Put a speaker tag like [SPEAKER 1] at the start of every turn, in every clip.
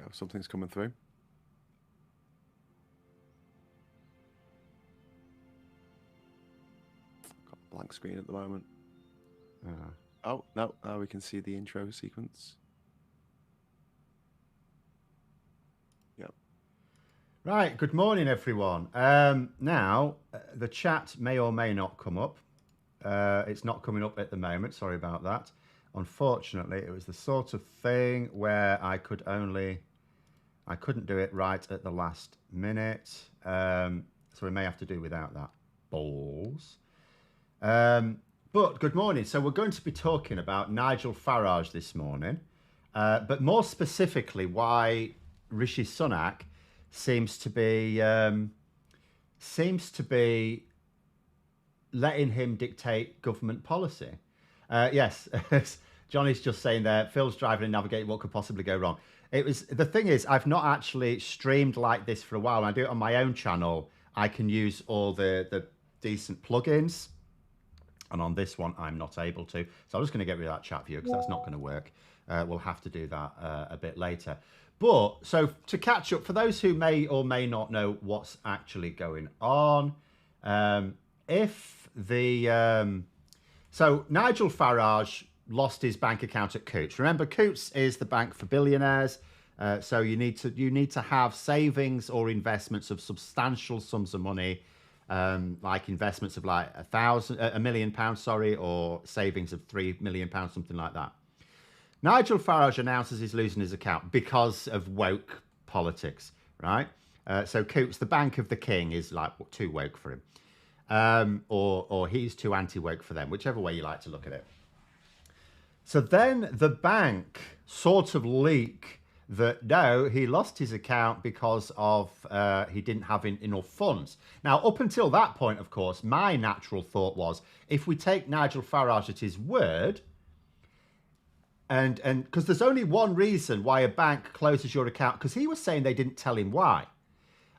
[SPEAKER 1] go. Something's coming through. Got a blank screen at the moment. Oh, no. Now we can see the intro sequence. Yep.
[SPEAKER 2] Right. Good morning, everyone. Now, the chat may or may not come up. It's not coming up at the moment. Sorry about that. Unfortunately, it was the sort of thing where I couldn't do it right at the last minute. So we may have to do without that. Balls. But good morning. So we're going to be talking about Nigel Farage this morning, but more specifically, why Rishi Sunak seems to be letting him dictate government policy. Yes, Johnny's just saying there. Phil's driving and navigating. What could possibly go wrong? The thing is, I've not actually streamed like this for a while. When I do it on my own channel, I can use all the decent plugins. And on this one, I'm not able to. So I'm just going to get rid of that chat view because that's not going to work. We'll have to do that a bit later. But so to catch up, for those who may or may not know what's actually going on, so Nigel Farage lost his bank account at Coutts. Remember, Coutts is the bank for billionaires. So you need to have savings or investments of substantial sums of money. Like investments of like £1 million, or savings of £3 million, something like that. Nigel Farage announces he's losing his account because of woke politics, right? So Coutts, the bank of the king, is like too woke for him, or he's too anti-woke for them, whichever way you like to look at it. So then the bank sort of leak that no, he lost his account because of he didn't have enough funds. Now, up until that point, of course, my natural thought was, if we take Nigel Farage at his word, and because there's only one reason why a bank closes your account, because he was saying they didn't tell him why.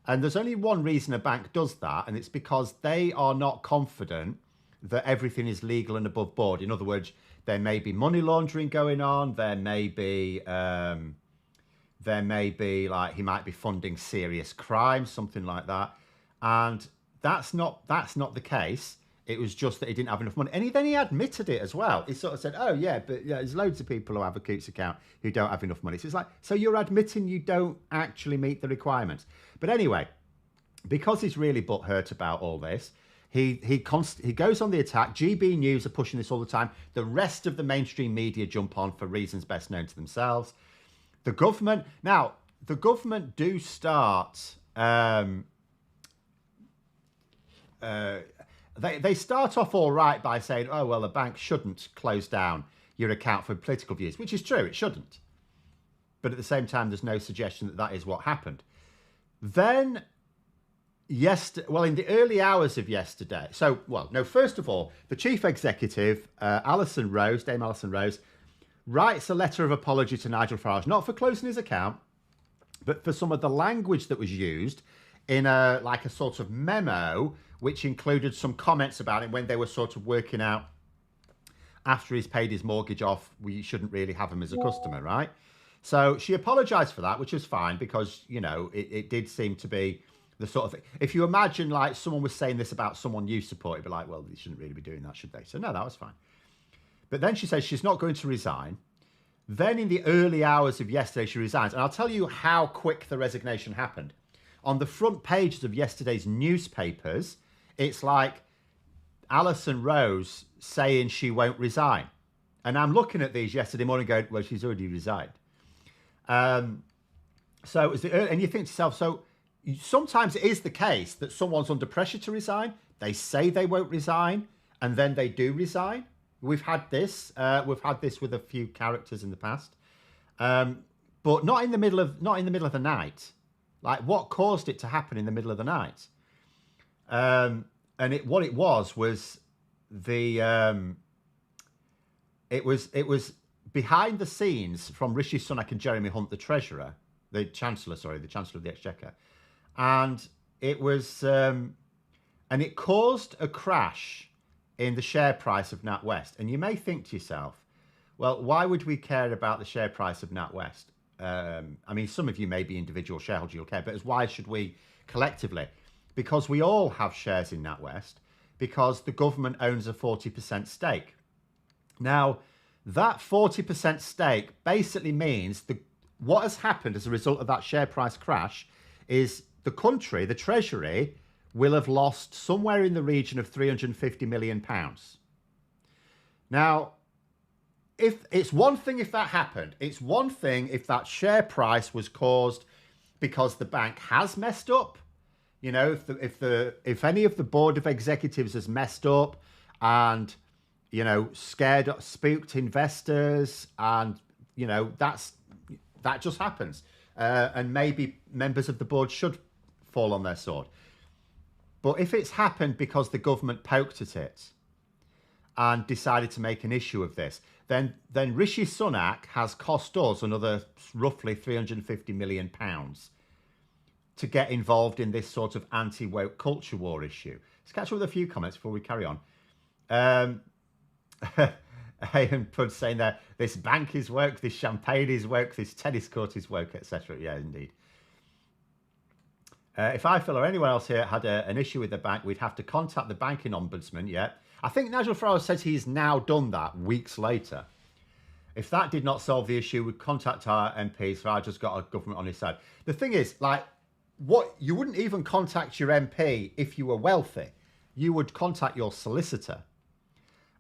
[SPEAKER 2] And there's only one reason a bank does that, and it's because they are not confident that everything is legal and above board. In other words, there may be money laundering going on, there may be like he might be funding serious crime, something like that. And that's not the case. It was just that he didn't have enough money. And then he admitted it as well. He sort of said, oh yeah, but yeah, there's loads of people who have a Coutts account who don't have enough money. So it's like, so you're admitting you don't actually meet the requirements. But anyway, because he's really butthurt about all this, he goes on the attack. GB News are pushing this all the time. The rest of the mainstream media jump on for reasons best known to themselves. The government do start. They start off all right by saying, "Oh well, a bank shouldn't close down your account for political views," which is true. It shouldn't. But at the same time, there's no suggestion that that is what happened. Then, in the early hours of yesterday. First of all, the chief executive, Dame Alison Rose, writes a letter of apology to Nigel Farage, not for closing his account, but for some of the language that was used in a sort of memo, which included some comments about it when they were sort of working out, after he's paid his mortgage off, we shouldn't really have him as a customer, right? So she apologized for that, which was fine because, it did seem to be the sort of thing. If you imagine like someone was saying this about someone you support, you'd be like, well, they shouldn't really be doing that, should they? So no, that was fine. But then she says she's not going to resign. Then in the early hours of yesterday, she resigns. And I'll tell you how quick the resignation happened. On the front pages of yesterday's newspapers, it's like Alison Rose saying she won't resign. And I'm looking at these yesterday morning going, well, she's already resigned. And you think to yourself, so sometimes it is the case that someone's under pressure to resign. They say they won't resign, and then they do resign. We've had this with a few characters in the past, but not in the middle of the night. Like, what caused it to happen in the middle of the night? What it was behind the scenes from Rishi Sunak and Jeremy Hunt, the Chancellor of the Exchequer, and it caused a crash in the share price of NatWest. And you may think to yourself, well, why would we care about the share price of NatWest? I mean, some of you may be individual shareholders, you'll care, but as why should we collectively? Because we all have shares in NatWest, because the government owns a 40% stake. Now, that 40% stake basically means what has happened as a result of that share price crash is the country, the Treasury, will have lost somewhere in the region of £350 million. Now, if it's one thing if that happened, it's one thing if that share price was caused because the bank has messed up. You know, if any of the board of executives has messed up and, you know, spooked investors, and, you know, that just happens. And maybe members of the board should fall on their sword. But if it's happened because the government poked at it and decided to make an issue of this, then Rishi Sunak has cost us another roughly £350 million to get involved in this sort of anti-woke culture war issue. Let's catch up with a few comments before we carry on. Ian Pud saying there, this bank is woke, this champagne is woke, this tennis court is woke, etc. Yeah, indeed. If I feel or anyone else here had an issue with the bank, we'd have to contact the banking ombudsman. Yeah, I think Nigel Farage says he's now done that weeks later. If that did not solve the issue, we'd contact our MPs. Farage has got a government on his side. The thing is, like, you wouldn't even contact your MP if you were wealthy. You would contact your solicitor.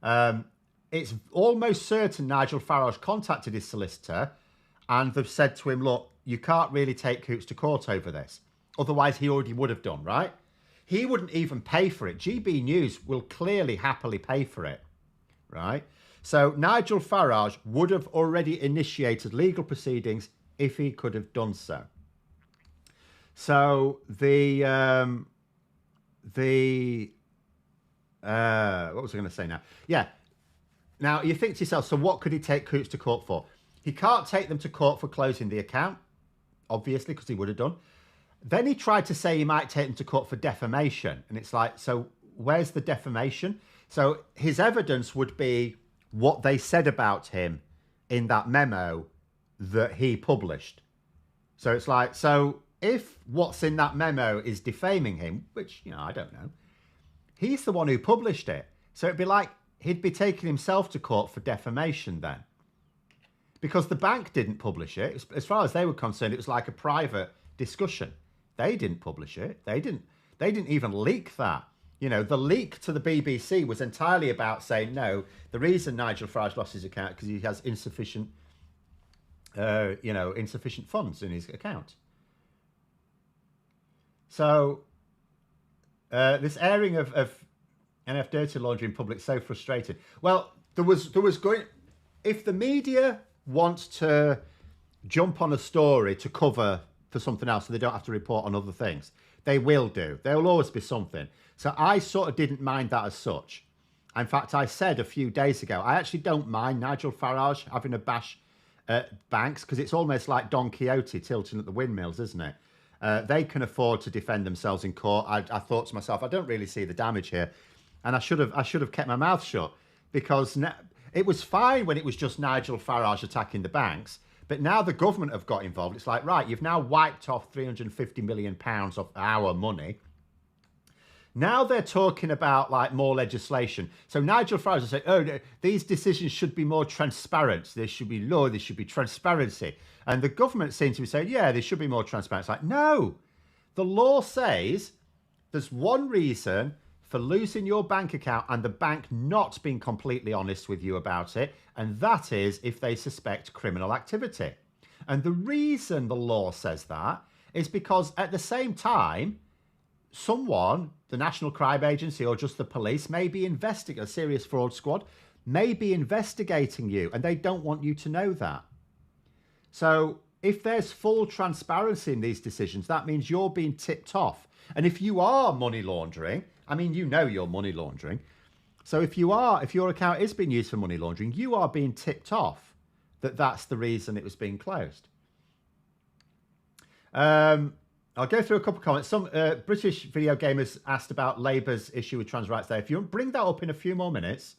[SPEAKER 2] It's almost certain Nigel Farage contacted his solicitor and they've said to him, look, you can't really take Coots to court over this. Otherwise, he already would have done, right? He wouldn't even pay for it. GB News will clearly happily pay for it, right? So Nigel Farage would have already initiated legal proceedings if he could have done so. So what was I going to say now? Yeah. Now, you think to yourself, so what could he take Coots to court for? He can't take them to court for closing the account, obviously, because he would have done. Then he tried to say he might take them to court for defamation. And it's like, so where's the defamation? So his evidence would be what they said about him in that memo that he published. So it's like, so if what's in that memo is defaming him, which, you know, I don't know, he's the one who published it. So it'd be like he'd be taking himself to court for defamation then. Because the bank didn't publish it. As far as they were concerned, it was like a private discussion. They didn't publish it. They didn't even leak that. You know, the leak to the BBC was entirely about saying, no, the reason Nigel Farage lost his account because he has insufficient funds in his account. So this airing of NF dirty laundry in public so frustrated. Well, there was going, if the media wants to jump on a story to cover for something else so they don't have to report on other things, they will do. There will always be something. So I sort of didn't mind that as such. In fact, I said a few days ago, I actually don't mind Nigel Farage having a bash at banks because it's almost like Don Quixote tilting at the windmills, isn't it? They can afford to defend themselves in court. I thought to myself, I don't really see the damage here. And I should have kept my mouth shut because it was fine when it was just Nigel Farage attacking the banks. But now the government have got involved. It's like, right, you've now wiped off £350 million of our money. Now they're talking about like more legislation. So Nigel Farage will say, oh, these decisions should be more transparent. There should be law. There should be transparency. And the government seems to be saying, yeah, there should be more transparency. It's like, no, the law says there's one reason for losing your bank account and the bank not being completely honest with you about it. And that is if they suspect criminal activity. And the reason the law says that is because at the same time, someone, the National Crime Agency or just the police, may be investigating, a serious fraud squad, may be investigating you and they don't want you to know that. So if there's full transparency in these decisions, that means you're being tipped off. And if you are money laundering, I mean, you know you're money laundering. So if your account is being used for money laundering, you are being tipped off that that's the reason it was being closed. I'll go through a couple of comments. Some British video gamers asked about Labour's issue with trans rights there. If you bring that up in a few more minutes,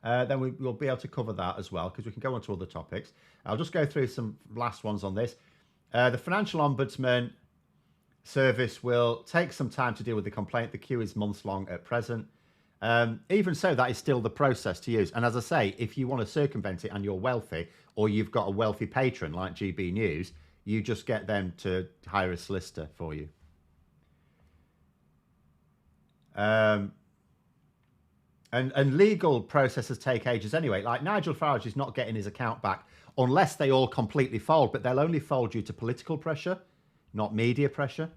[SPEAKER 2] then we'll be able to cover that as well, because we can go on to other topics. I'll just go through some last ones on this. The Financial Ombudsman Service will take some time to deal with the complaint. The queue is months long at present. Even so, that is still the process to use. And as I say, if you want to circumvent it and you're wealthy, or you've got a wealthy patron like GB News, you just get them to hire a solicitor for you. And legal processes take ages anyway. Like Nigel Farage is not getting his account back unless they all completely fold, but they'll only fold due to political pressure, not media pressure.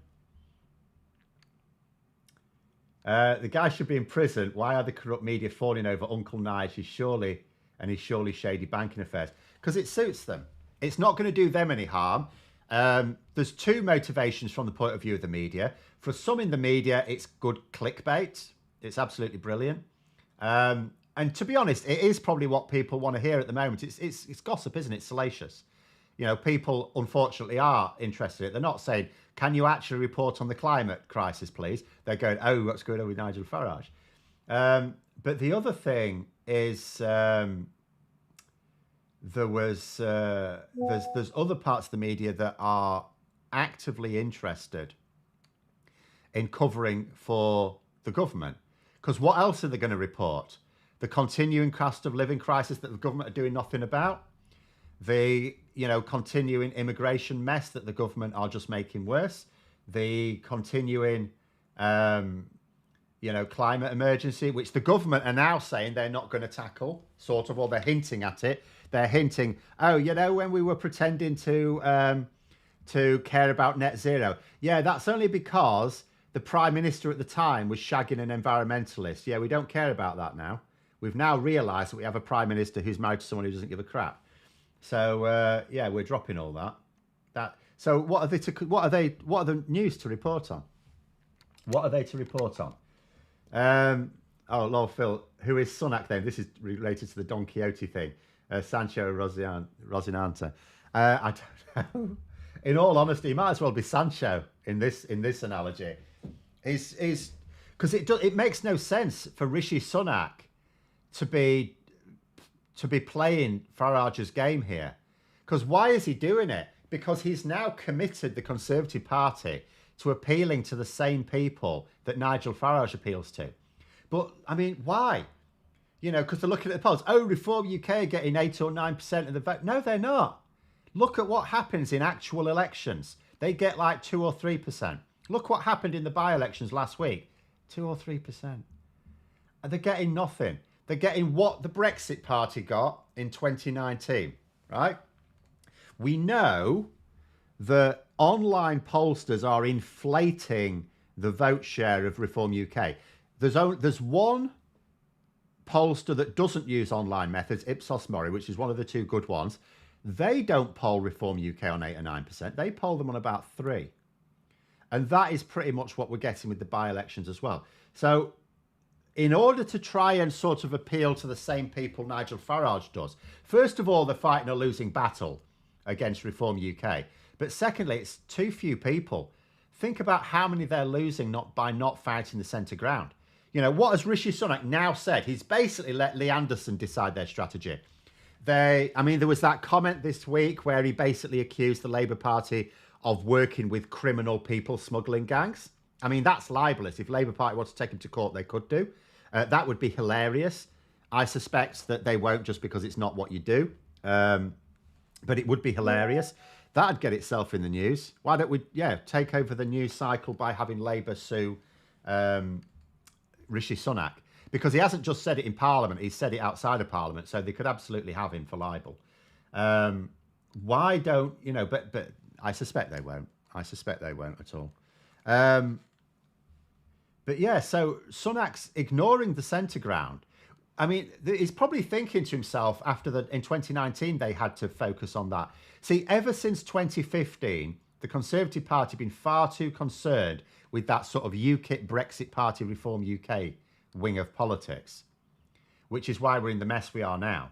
[SPEAKER 2] The guy should be in prison. Why are the corrupt media falling over Uncle Nige? He's surely shady banking affairs. Because it suits them. It's not going to do them any harm. There's two motivations from the point of view of the media. For some in the media, it's good clickbait. It's absolutely brilliant. And to be honest, it is probably what people want to hear at the moment. It's gossip, isn't it? It's salacious. You know, people unfortunately are interested in it. They're not saying, can you actually report on the climate crisis, please? They're going, oh, what's going on with Nigel Farage? But the other thing is there's other parts of the media that are actively interested in covering for the government. Because what else are they going to report? The continuing cost of living crisis that the government are doing nothing about? The continuing immigration mess that the government are just making worse? The continuing climate emergency, which the government are now saying they're not going to tackle, sort of, or they're hinting at it. They're hinting, when we were pretending to care about net zero. Yeah, that's only because the Prime Minister at the time was shagging an environmentalist. Yeah, we don't care about that now. We've now realised that we have a Prime Minister who's married to someone who doesn't give a crap. So, we're dropping all that. So what are the news to report on? What are they to report on? Lord Phil, who is Sunak then? This is related to the Don Quixote thing. Sancho Rocinante. I don't know. In all honesty, he might as well be Sancho in this analogy. Is because it makes no sense for Rishi Sunak to be playing Farage's game here. Because why is he doing it? Because he's now committed the Conservative Party to appealing to the same people that Nigel Farage appeals to. But, I mean, why? Because they're looking at the polls. Oh, Reform UK are getting 8 or 9% of the vote. No, they're not. Look at what happens in actual elections. They get like 2 or 3%. Look what happened in the by-elections last week. 2 or 3%. They're getting nothing. They're getting what the Brexit Party got in 2019, right? We know that online pollsters are inflating the vote share of Reform UK. There's one pollster that doesn't use online methods, Ipsos Mori, which is one of the two good ones. They don't poll Reform UK on 8 or 9%. They poll them on about 3%. And that is pretty much what we're getting with the by-elections as well. So in order to try and sort of appeal to the same people Nigel Farage does, first of all, they're fighting a losing battle against Reform UK. But secondly, it's too few people. Think about how many they're losing by not fighting the centre ground. What has Rishi Sunak now said? He's basically let Lee Anderson decide their strategy. There was that comment this week where he basically accused the Labour Party of working with criminal people smuggling gangs. I mean, that's libelous. If Labour Party wants to take him to court, they could do. That would be hilarious. I suspect that they won't, just because it's not what you do. But it would be hilarious. That'd get itself in the news. Why don't we, take over the news cycle by having Labour sue Rishi Sunak? Because he hasn't just said it in Parliament, he's said it outside of Parliament, so they could absolutely have him for libel. Why don't, but I suspect they won't. I suspect they won't at all. But yeah, so Sunak's ignoring the centre ground. I mean, he's probably thinking to himself in 2019, they had to focus on that. See, ever since 2015, the Conservative Party have been far too concerned with that sort of UKIP Brexit Party Reform UK wing of politics, which is why we're in the mess we are now.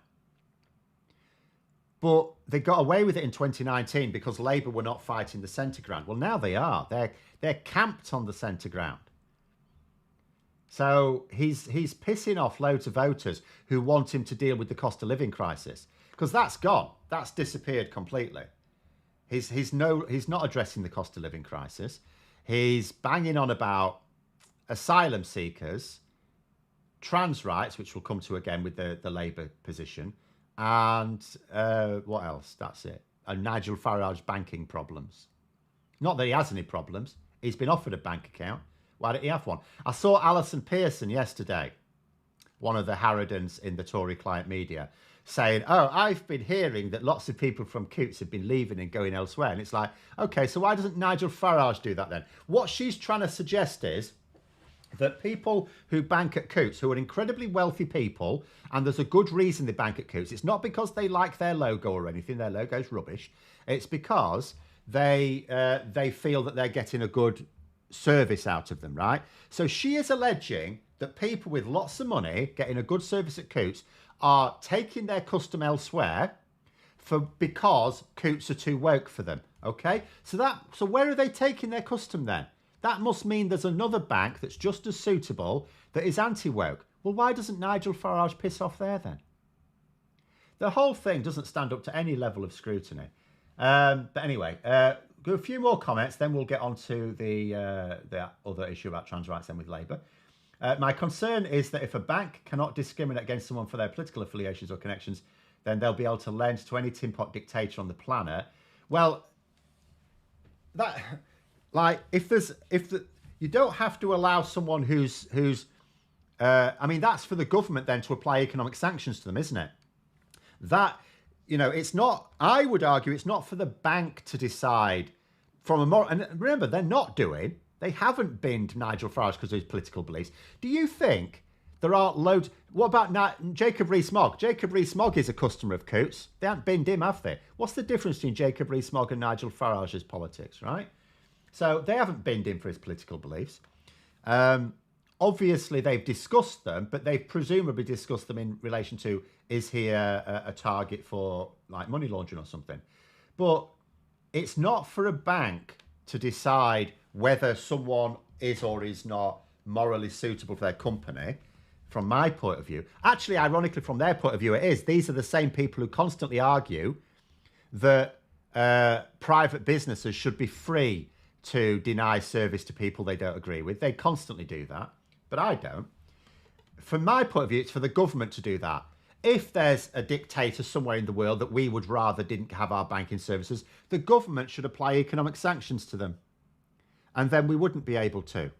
[SPEAKER 2] But they got away with it in 2019 because Labour were not fighting the centre ground. Well, now they are. They're camped on the centre ground. So he's pissing off loads of voters who want him to deal with the cost of living crisis, because that's gone. That's disappeared completely. He's not addressing the cost of living crisis. He's banging on about asylum seekers, trans rights, which we'll come to again with the Labour position, and what else? That's it. And Nigel Farage banking problems. Not that he has any problems. He's been offered a bank account. Why didn't he have one? I saw Alison Pearson yesterday, one of the Harridans in the Tory client media, saying, oh, I've been hearing that lots of people from Coutts have been leaving and going elsewhere. And it's like, okay, so why doesn't Nigel Farage do that then? What she's trying to suggest is that people who bank at Coutts, who are incredibly wealthy people, and there's a good reason they bank at Coutts, it's not because they like their logo or anything, their logo's rubbish, it's because they feel that they're getting a good service out of them, right? So she is alleging that people with lots of money getting a good service at Coutts are taking their custom elsewhere because Coutts are too woke for them. Okay, so where are they taking their custom then? That must mean there's another bank that's just as suitable that is anti-woke. Well, why doesn't Nigel Farage piss off there then? The whole thing doesn't stand up to any level of scrutiny. But anyway, go a few more comments, then we'll get on to the other issue about trans rights then with Labour. My concern is that if a bank cannot discriminate against someone for their political affiliations or connections, then they'll be able to lend to any tin pot dictator on the planet. Well, that, like, you don't have to allow someone who's I mean, that's for the government then to apply economic sanctions to them, isn't it? That, it's not, I would argue it's not for the bank to decide from a moral, and remember, they haven't binned Nigel Farage because of his political beliefs. Do you think there aren't loads? What about Jacob Rees-Mogg? Jacob Rees-Mogg is a customer of Coutts. They haven't binned him, have they? What's the difference between Jacob Rees-Mogg and Nigel Farage's politics, right? So they haven't binned him for his political beliefs. Obviously, they've discussed them, but they've presumably discussed them in relation to, is he a target for like money laundering or something? But it's not for a bank to decide whether someone is or is not morally suitable for their company, from my point of view. Actually, ironically, from their point of view, it is. These are the same people who constantly argue that private businesses should be free to deny service to people they don't agree with. They constantly do that, but I don't. From my point of view, it's for the government to do that. If there's a dictator somewhere in the world that we would rather didn't have our banking services, the government should apply economic sanctions to them. And then we wouldn't be able to.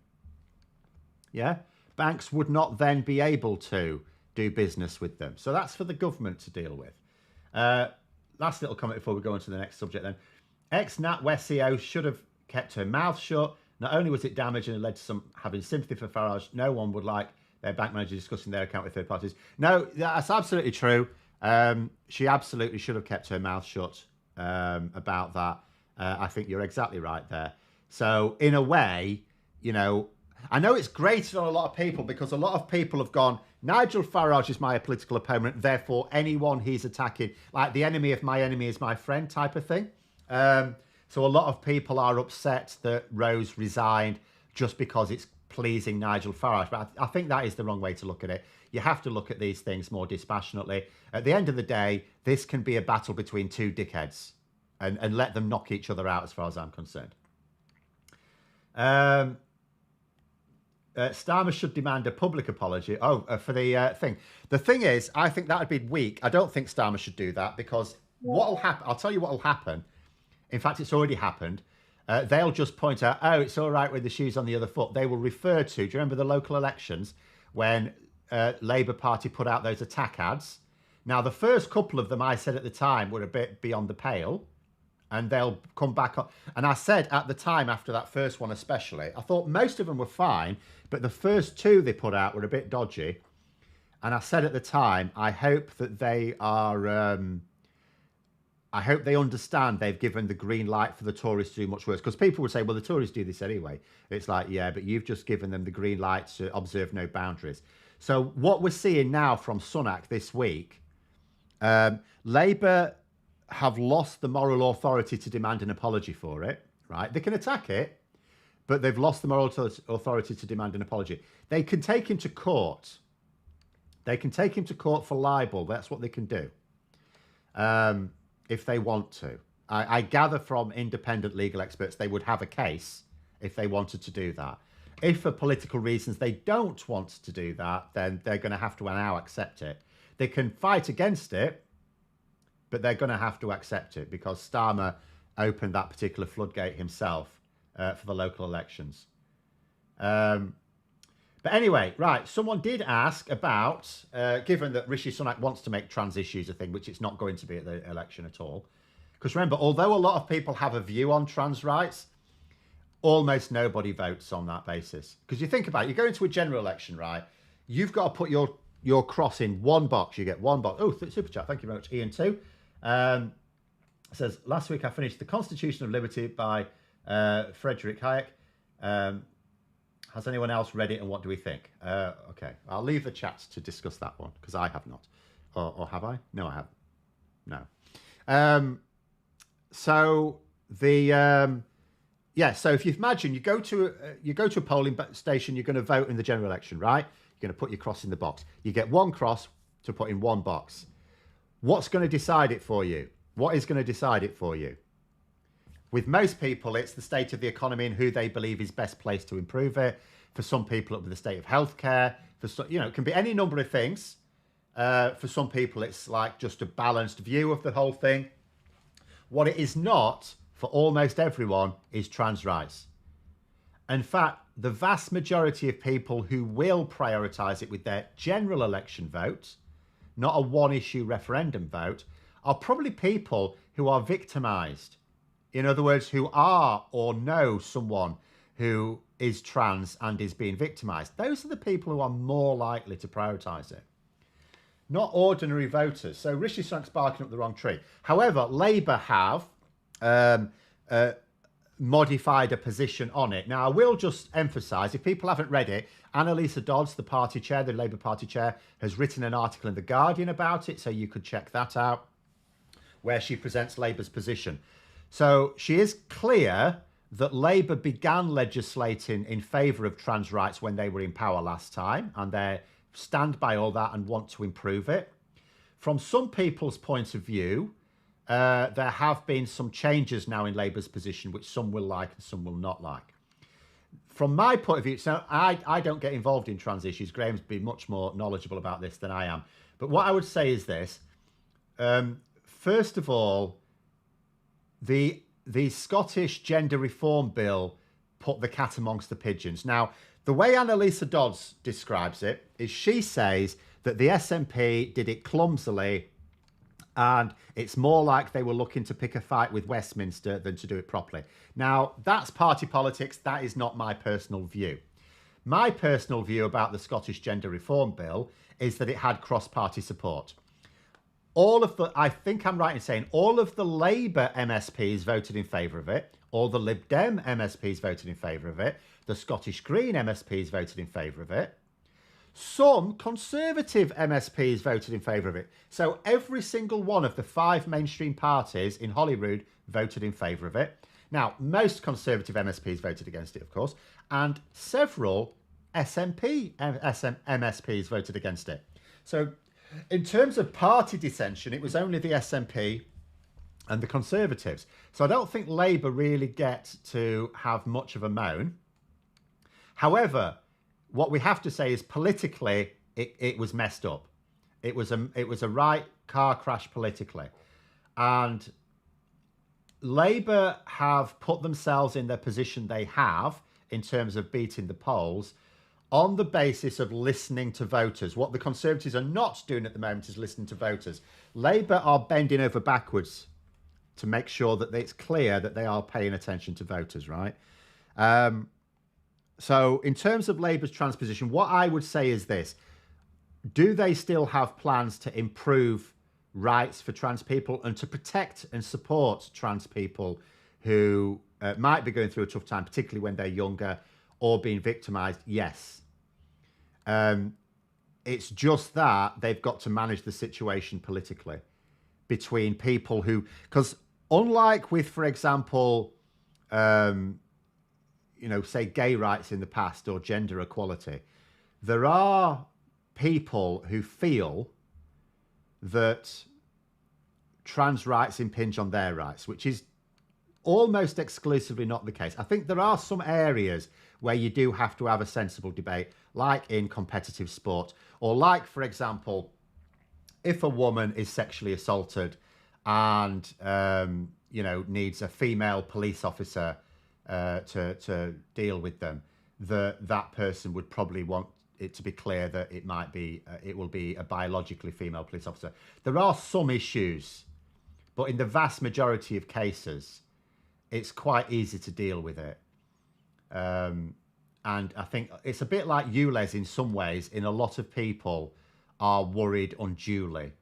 [SPEAKER 2] Yeah? Banks would not then be able to do business with them. So that's for the government to deal with. Last little comment before we go on to the next subject then. Ex-NatWest CEO should have kept her mouth shut. Not only was it damaging and led to some having sympathy for Farage, no one would like their bank manager discussing their account with third parties. No, that's absolutely true. She absolutely should have kept her mouth shut about that. I think you're exactly right there. So in a way, I know it's grated on a lot of people because a lot of people have gone, Nigel Farage is my political opponent, therefore anyone he's attacking, like the enemy of my enemy is my friend type of thing. So a lot of people are upset that Rose resigned just because it's pleasing Nigel Farage. But I think that is the wrong way to look at it. You have to look at these things more dispassionately. At the end of the day, this can be a battle between two dickheads and let them knock each other out as far as I'm concerned. Starmer should demand a public apology. For the thing. The thing is, I think that would be weak. I don't think Starmer should do that because what will happen, I'll tell you what will happen. In fact, it's already happened. They'll just point out, oh, it's all right with the shoes on the other foot. They will refer to, do you remember the local elections when Labour Party put out those attack ads? Now, the first couple of them I said at the time were a bit beyond the pale. And they'll come back on. And I said at the time, after that first one especially, I thought most of them were fine, but the first two they put out were a bit dodgy. And I said at the time, I hope that they are, I hope they understand they've given the green light for the Tories to do much worse. Because people would say, well, the Tories do this anyway. It's like, yeah, but you've just given them the green light to observe no boundaries. So what we're seeing now from Sunak this week, Labour have lost the moral authority to demand an apology for it, right? They can attack it, but they've lost the moral authority to demand an apology. They can take him to court. They can take him to court for libel. That's what they can do, if they want to. I gather from independent legal experts they would have a case if they wanted to do that. If for political reasons they don't want to do that, then they're going to have to now accept it. They can fight against it, but they're going to have to accept it because Starmer opened that particular floodgate himself for the local elections. But anyway, right, someone did ask about, given that Rishi Sunak wants to make trans issues a thing, which it's not going to be at the election at all. Because remember, although a lot of people have a view on trans rights, almost nobody votes on that basis. Because you think about it, you go into a general election, right? You've got to put your cross in one box. You get one box. Oh, super chat. Thank you very much, Ian, too. Says, last week I finished The Constitution of Liberty by Friedrich Hayek. Has anyone else read it and what do we think? Okay, I'll leave the chat to discuss that one because I have not. Or have I? No, I haven't. No. So the... yeah, so if you imagine you go to a polling station, you're going to vote in the general election, right? You're going to put your cross in the box. You get one cross to put in one box. What's going to decide it for you? What is going to decide it for you? With most people, it's the state of the economy and who they believe is best placed to improve it. For some people, it'll be the state of healthcare. For some, it can be any number of things. For some people, it's like just a balanced view of the whole thing. What it is not for almost everyone is trans rights. In fact, the vast majority of people who will prioritise it with their general election vote, not a one-issue referendum vote, are probably people who are victimised. In other words, who are or know someone who is trans and is being victimised. Those are the people who are more likely to prioritise it. Not ordinary voters. So Rishi Sunak's barking up the wrong tree. However, Labour have modified a position on it. Now, I will just emphasise, if people haven't read it, Annalisa Dodds, the party chair, the Labour Party chair, has written an article in The Guardian about it, so you could check that out, where she presents Labour's position. So she is clear that Labour began legislating in favour of trans rights when they were in power last time, and they stand by all that and want to improve it. From some people's point of view, there have been some changes now in Labour's position, which some will like and some will not like. From my point of view, so I don't get involved in trans issues. Graham's been much more knowledgeable about this than I am. But what I would say is this. First of all, the Scottish Gender Reform Bill put the cat amongst the pigeons. Now, the way Annalisa Dodds describes it is she says that the SNP did it clumsily and it's more like they were looking to pick a fight with Westminster than to do it properly. Now, that's party politics. That is not my personal view. My personal view about the Scottish Gender Reform Bill is that it had cross-party support. I think I'm right in saying all of the Labour MSPs voted in favour of it. All the Lib Dem MSPs voted in favour of it. The Scottish Green MSPs voted in favour of it. Some Conservative MSPs voted in favour of it. So every single one of the 5 mainstream parties in Holyrood voted in favour of it. Now, most Conservative MSPs voted against it, of course, and several MSPs voted against it. So in terms of party dissension, it was only the SNP and the Conservatives. So I don't think Labour really get to have much of a moan. However, what we have to say is politically, it was messed up. It was a right car crash politically. And Labour have put themselves in the position they have in terms of beating the polls on the basis of listening to voters. What the Conservatives are not doing at the moment is listening to voters. Labour are bending over backwards to make sure that it's clear that they are paying attention to voters, right? So in terms of Labour's transposition, what I would say is this. Do they still have plans to improve rights for trans people and to protect and support trans people who might be going through a tough time, particularly when they're younger or being victimised? Yes. It's just that they've got to manage the situation politically between people who... Because unlike with, for example, say gay rights in the past or gender equality, there are people who feel that trans rights impinge on their rights, which is almost exclusively not the case. I think there are some areas where you do have to have a sensible debate, like in competitive sport, or like, for example, if a woman is sexually assaulted and needs a female police officer to deal with them, that person would probably want it to be clear that it will be a biologically female police officer. There are some issues, but in the vast majority of cases, it's quite easy to deal with it. And I think it's a bit like ULEZ in some ways. In a lot of people are worried unduly.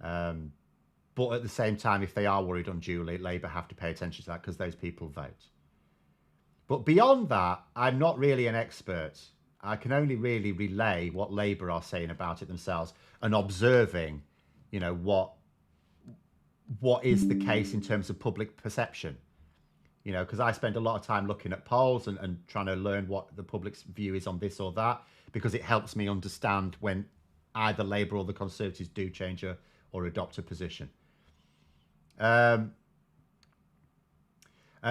[SPEAKER 2] But at the same time, if they are worried unduly, Labour have to pay attention to that because those people vote. But beyond that, I'm not really an expert. I can only really relay what Labour are saying about it themselves and observing, what is the case in terms of public perception. Because I spend a lot of time looking at polls and trying to learn what the public's view is on this or that, because it helps me understand when either Labour or the Conservatives do change or adopt a position.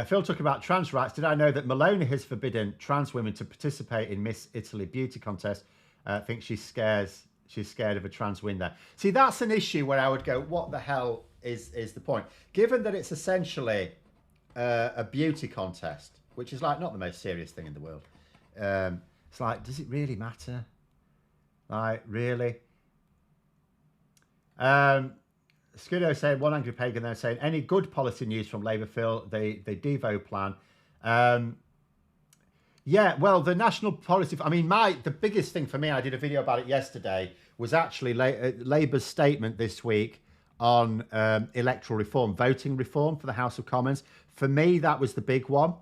[SPEAKER 2] Phil talking about trans rights. Did I know that Maloney has forbidden trans women to participate in Miss Italy beauty contest? I think she's scared of a trans win there. See, that's an issue where I would go, what the hell is the point? Given that it's essentially a beauty contest, which is like not the most serious thing in the world. It's like, does it really matter? Like, really? Scudo saying, one angry pagan there saying, any good policy news from Labour, Phil? The Devo plan. Yeah, well, the national policy, the biggest thing for me, I did a video about it yesterday, was actually Labour's statement this week on electoral reform, voting reform for the House of Commons. For me, that was the big one.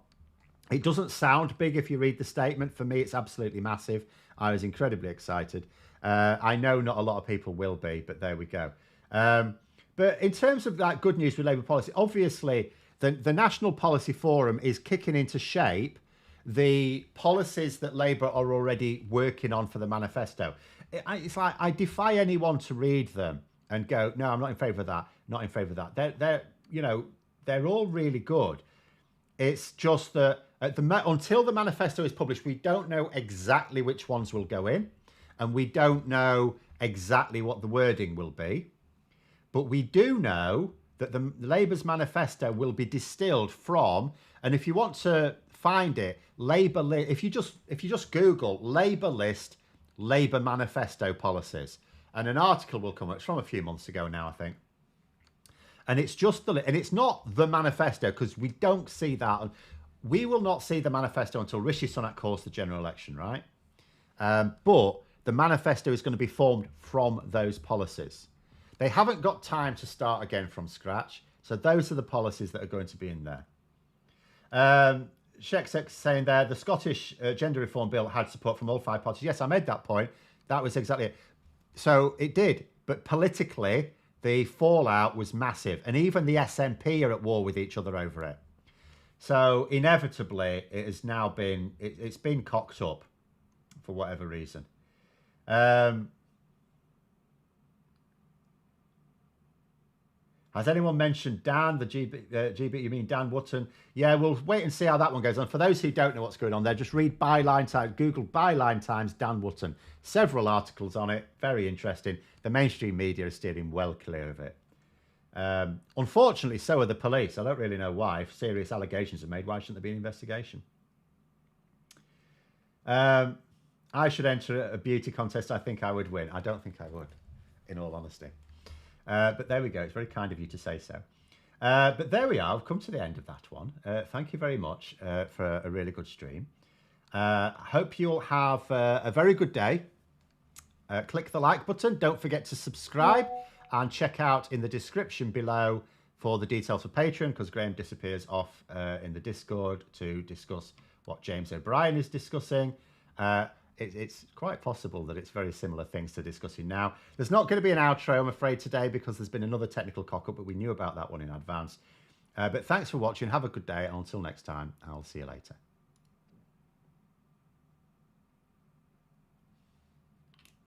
[SPEAKER 2] It doesn't sound big if you read the statement. For me, it's absolutely massive. I was incredibly excited. I know not a lot of people will be, but there we go. But in terms of that good news with Labour policy, obviously, the National Policy Forum is kicking into shape the policies that Labour are already working on for the manifesto. It's like, I defy anyone to read them and go, no, I'm not in favour of that, not in favour of that. They're all really good. It's just that until the manifesto is published, we don't know exactly which ones will go in, and we don't know exactly what the wording will be. But we do know that the Labour's manifesto will be distilled from, and if you want to find it, if you just Google Labour list, Labour manifesto policies, and an article will come up. It's from a few months ago now, I think. And it's just and it's not the manifesto, because we don't see that. We will not see the manifesto until Rishi Sunak calls the general election, right? But the manifesto is going to be formed from those policies. They haven't got time to start again from scratch. So those are the policies that are going to be in there. Sheksex saying there, the Scottish gender reform bill had support from all five parties. Yes, I made that point. That was exactly it. So it did. But politically, the fallout was massive. And even the SNP are at war with each other over it. So inevitably, it has now been, it's been cocked up for whatever reason. Has anyone mentioned Dan, the GB, you mean Dan Wootton? Yeah, we'll wait and see how that one goes on. For those who don't know what's going on there, just read Byline Times, Google Byline Times Dan Wootton. Several articles on it, very interesting. The mainstream media is steering well clear of it. Unfortunately, so are the police. I don't really know why. If serious allegations are made, why shouldn't there be an investigation? I should enter a beauty contest. I think I would win. I don't think I would, in all honesty. But there we go. It's very kind of you to say so. But there we are. I've come to the end of that one. Thank you very much for a really good stream. Hope you'll have a very good day. Click the like button. Don't forget to subscribe and check out in the description below for the details for Patreon, because Graham disappears off in the Discord to discuss what James O'Brien is discussing. It's quite possible that it's very similar things to discussing now. There's not going to be an outro, I'm afraid, today, because there's been another technical cock-up, but we knew about that one in advance. But thanks for watching. Have a good day. And until next time, I'll see you later.